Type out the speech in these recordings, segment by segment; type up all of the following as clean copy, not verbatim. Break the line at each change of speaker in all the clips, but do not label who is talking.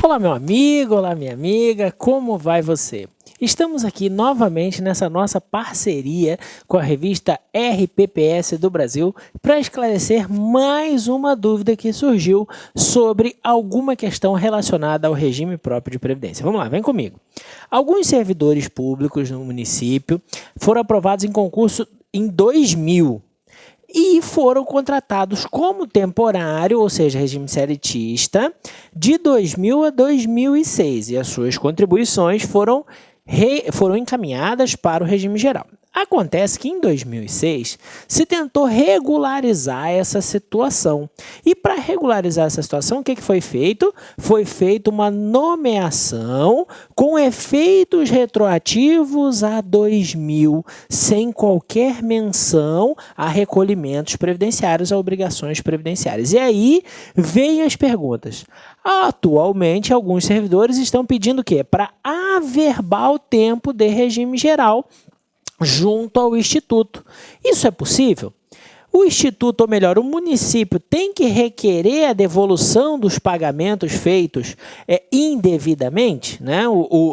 Olá, meu amigo, olá, minha amiga, como vai você? Estamos aqui novamente nessa nossa parceria com a revista RPPS do Brasil para esclarecer mais uma dúvida que surgiu sobre alguma questão relacionada ao regime próprio de previdência. Vamos lá, vem comigo. Alguns servidores públicos no município foram aprovados em concurso em 2000 e foram contratados como temporário, ou seja, regime seletista, de 2000 a 2006, e as suas contribuições foram encaminhadas para o regime geral. Acontece que em 2006 se tentou regularizar essa situação. E para regularizar essa situação, o que foi feito? Foi feita uma nomeação com efeitos retroativos a 2000, sem qualquer menção a recolhimentos previdenciários, a obrigações previdenciárias. E aí vêm as perguntas. Atualmente, alguns servidores estão pedindo o quê? Para averbar o tempo de regime geral junto ao Instituto. Isso é possível? O Instituto, ou melhor, o município, tem que requerer a devolução dos pagamentos feitos indevidamente, né?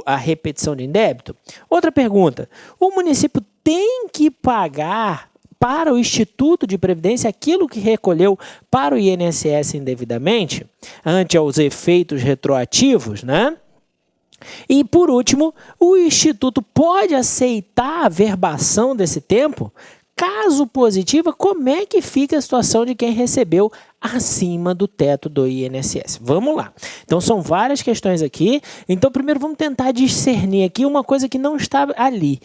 A repetição de indébito? Outra pergunta, o município tem que pagar para o Instituto de Previdência aquilo que recolheu para o INSS indevidamente, ante os efeitos retroativos, né? E, por último, o Instituto pode aceitar a averbação desse tempo? Caso positiva, como é que fica a situação de quem recebeu acima do teto do INSS? Vamos lá. Então, são várias questões aqui. Então, primeiro, vamos tentar discernir aqui uma coisa que não está ali.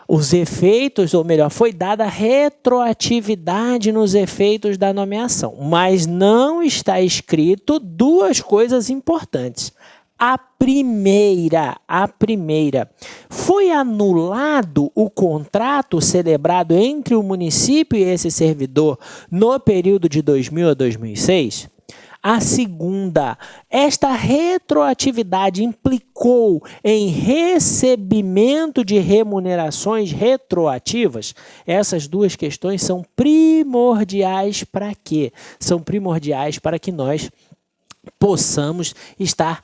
Os efeitos, ou melhor, foi dada retroatividade nos efeitos da nomeação, mas não está escrito duas coisas importantes. A primeira, foi anulado o contrato celebrado entre o município e esse servidor no período de 2000 a 2006? A segunda, esta retroatividade implicou em recebimento de remunerações retroativas? Essas duas questões são primordiais para quê? São primordiais para que nós possamos estar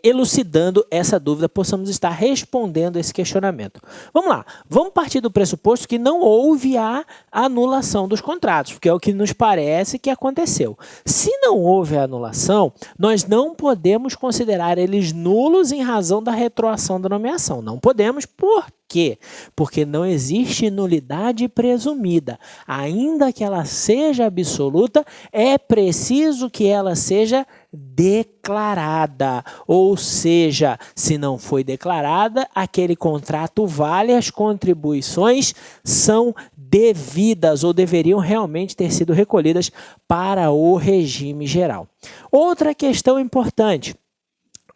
elucidando essa dúvida, possamos estar respondendo esse questionamento. Vamos lá, vamos partir do pressuposto que não houve a anulação dos contratos, porque é o que nos parece que aconteceu. Se não houve a anulação, nós não podemos considerar eles nulos em razão da retroação da nomeação. Não podemos, por quê? Porque não existe nulidade presumida. Ainda que ela seja absoluta, é preciso que ela seja declarada. Ou seja, se não foi declarada, aquele contrato vale, as contribuições são devidas ou deveriam realmente ter sido recolhidas para o regime geral. Outra questão importante.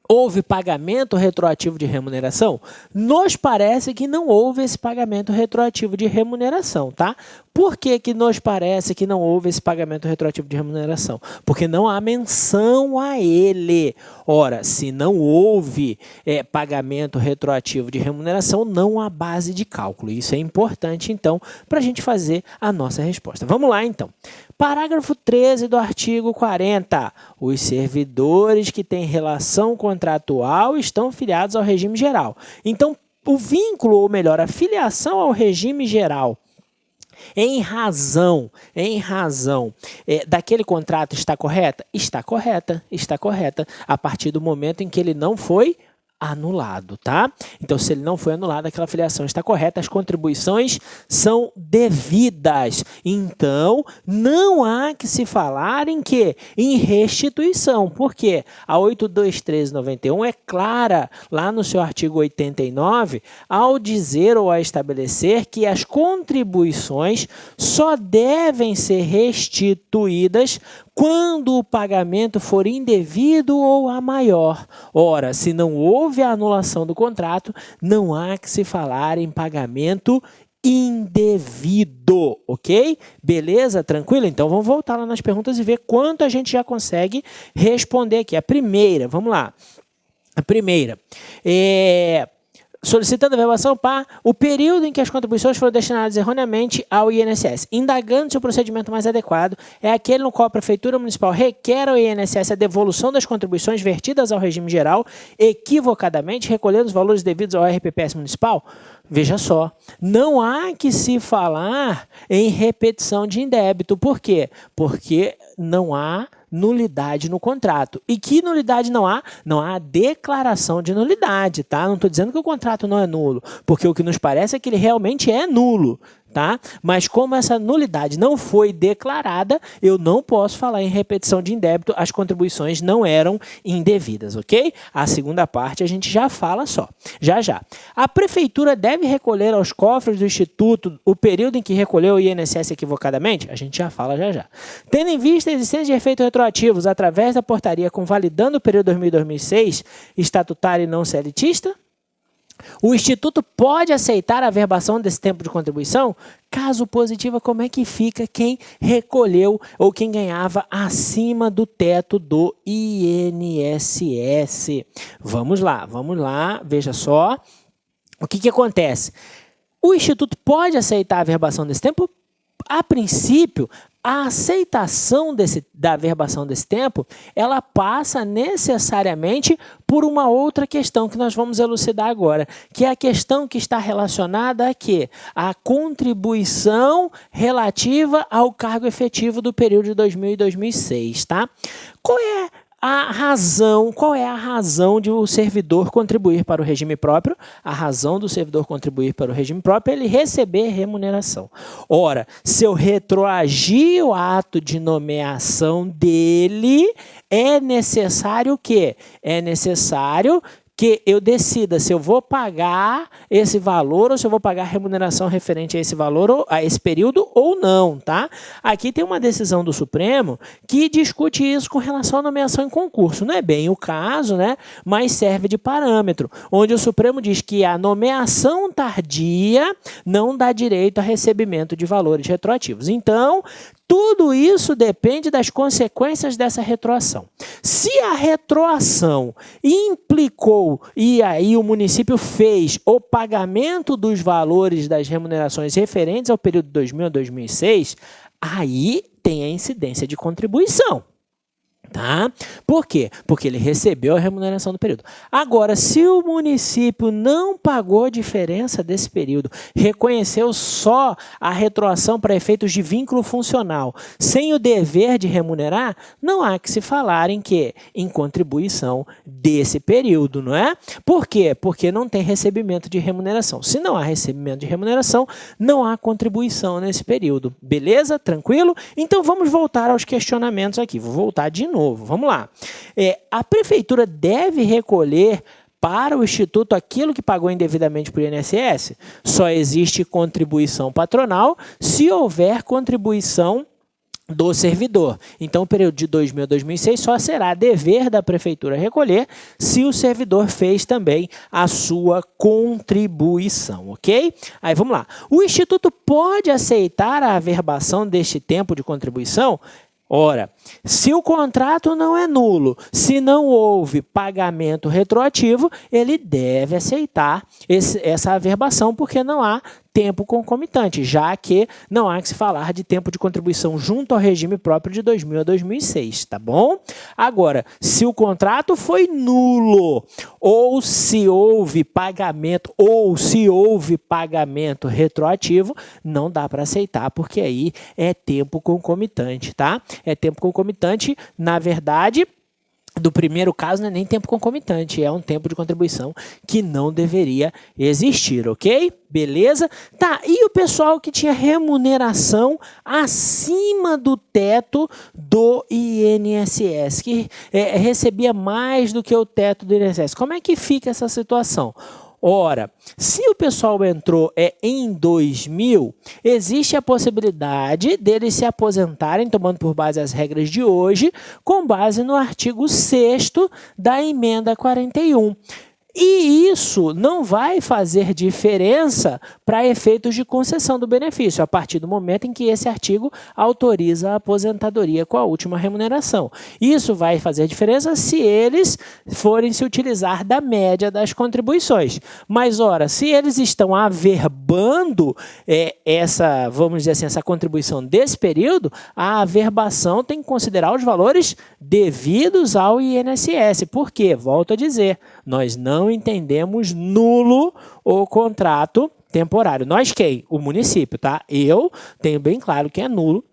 Houve pagamento retroativo de remuneração? Nos parece que não houve esse pagamento retroativo de remuneração, tá? Por que que nos parece que não houve esse pagamento retroativo de remuneração? Porque não há menção a ele. Ora, se não houve pagamento retroativo de remuneração, não há base de cálculo. Isso é importante, então, para a gente fazer a nossa resposta. Vamos lá, então. Parágrafo 13 do artigo 40. Os servidores que têm relação contratual estão filiados ao regime geral. Então, o vínculo, ou melhor, a filiação ao regime geral em razão daquele contrato está correta? Está correta, a partir do momento em que ele não foi anulado, tá? Então, se ele não foi anulado, aquela filiação está correta, as contribuições são devidas. Então, não há que se falar em quê? Em restituição. Por quê? A 823/91 é clara lá no seu artigo 89, ao dizer ou a estabelecer que as contribuições só devem ser restituídas quando o pagamento for indevido ou a maior. Ora, se não houve a anulação do contrato, não há que se falar em pagamento indevido, ok? Beleza? Tranquilo? Então, vamos voltar lá nas perguntas e ver quanto a gente já consegue responder aqui. A primeira, vamos lá. A primeira, solicitando a verbação para o período em que as contribuições foram destinadas erroneamente ao INSS, indagando se o procedimento mais adequado é aquele no qual a Prefeitura Municipal requer ao INSS a devolução das contribuições vertidas ao regime geral, equivocadamente recolhendo os valores devidos ao RPPS municipal. Veja só, não há que se falar em repetição de indébito. Por quê? Porque não há nulidade no contrato. E que nulidade não há? Não há declaração de nulidade, tá? Não estou dizendo que o contrato não é nulo, porque o que nos parece é que ele realmente é nulo, tá? Mas como essa nulidade não foi declarada, eu não posso falar em repetição de indébito, as contribuições não eram indevidas, ok? A segunda parte a gente já fala só, já já. A Prefeitura deve recolher aos cofres do Instituto o período em que recolheu o INSS equivocadamente? A gente já fala já já. Tendo em vista a existência de efeitos retroativos através da portaria convalidando o período 2000-2006, estatutário e não celitista, o Instituto pode aceitar a averbação desse tempo de contribuição? Caso positiva, como é que fica quem recolheu ou quem ganhava acima do teto do INSS? Vamos lá, veja só. O que acontece? O Instituto pode aceitar a averbação desse tempo? A princípio, a aceitação da averbação desse tempo, ela passa necessariamente por uma outra questão que nós vamos elucidar agora, que é a questão que está relacionada a quê? A contribuição relativa ao cargo efetivo do período de 2000 e 2006, tá? Qual é a razão de o servidor contribuir para o regime próprio? A razão do servidor contribuir para o regime próprio é ele receber remuneração. Ora, se eu retroagir o ato de nomeação dele, é necessário o quê? É necessário que eu decida se eu vou pagar esse valor ou se eu vou pagar remuneração referente a esse valor, ou a esse período ou não, tá? Aqui tem uma decisão do Supremo que discute isso com relação à nomeação em concurso. Não é bem o caso, né? Mas serve de parâmetro, onde o Supremo diz que a nomeação tardia não dá direito a recebimento de valores retroativos. Então, tudo isso depende das consequências dessa retroação. Se a retroação implicou e aí o município fez o pagamento dos valores das remunerações referentes ao período 2000 a 2006, aí tem a incidência de contribuição. Tá? Por quê? Porque ele recebeu a remuneração do período. Agora, se o município não pagou a diferença desse período, reconheceu só a retroação para efeitos de vínculo funcional, sem o dever de remunerar, não há que se falar em quê? Em contribuição desse período, não é? Por quê? Porque não tem recebimento de remuneração. Se não há recebimento de remuneração, não há contribuição nesse período. Beleza? Tranquilo? Então, vamos voltar aos questionamentos aqui. Vou voltar de novo. Vamos lá. A Prefeitura deve recolher para o Instituto aquilo que pagou indevidamente para o INSS? Só existe contribuição patronal se houver contribuição do servidor. Então, o período de 2000 a 2006 só será dever da Prefeitura recolher se o servidor fez também a sua contribuição, ok? Aí, vamos lá. O Instituto pode aceitar a averbação deste tempo de contribuição? Ora, se o contrato não é nulo, se não houve pagamento retroativo, ele deve aceitar essa averbação, porque não há tempo concomitante, já que não há que se falar de tempo de contribuição junto ao regime próprio de 2000 a 2006, tá bom? Agora, se o contrato foi nulo, ou se houve pagamento retroativo, não dá para aceitar, porque aí é tempo concomitante, tá? É tempo concomitante, na verdade, do primeiro caso não é nem tempo concomitante, é um tempo de contribuição que não deveria existir, ok? Beleza? Tá, e o pessoal que tinha remuneração acima do teto do INSS, que recebia mais do que o teto do INSS, como é que fica essa situação? Ora, se o pessoal entrou em 2000, existe a possibilidade deles se aposentarem, tomando por base as regras de hoje, com base no artigo 6º da emenda 41. E isso não vai fazer diferença para efeitos de concessão do benefício, a partir do momento em que esse artigo autoriza a aposentadoria com a última remuneração. Isso vai fazer diferença se eles forem se utilizar da média das contribuições. Mas, ora, se eles estão averbando essa, vamos dizer assim, essa contribuição desse período, a averbação tem que considerar os valores devidos ao INSS. Por quê? Volto a dizer, nós não entendemos nulo o contrato temporário. Nós quem? O município, tá? Eu tenho bem claro que é nulo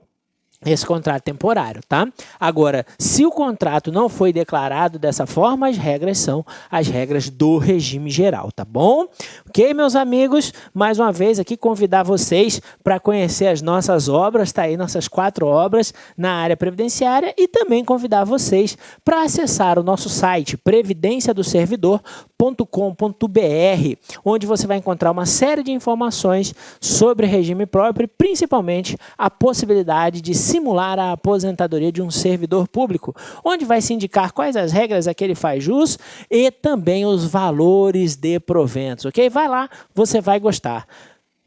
esse contrato temporário, tá? Agora, se o contrato não foi declarado dessa forma, as regras são as regras do regime geral, tá bom? Ok, meus amigos? Mais uma vez aqui convidar vocês para conhecer as nossas obras, tá aí nossas 4 obras na área previdenciária e também convidar vocês para acessar o nosso site previdenciadoservidor.com.br, onde você vai encontrar uma série de informações sobre regime próprio, principalmente a possibilidade de simular a aposentadoria de um servidor público, onde vai se indicar quais as regras a que ele faz jus e também os valores de proventos, ok? Vai lá, você vai gostar.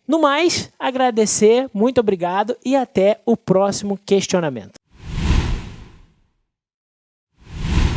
No mais, agradecer, muito obrigado e até o próximo questionamento.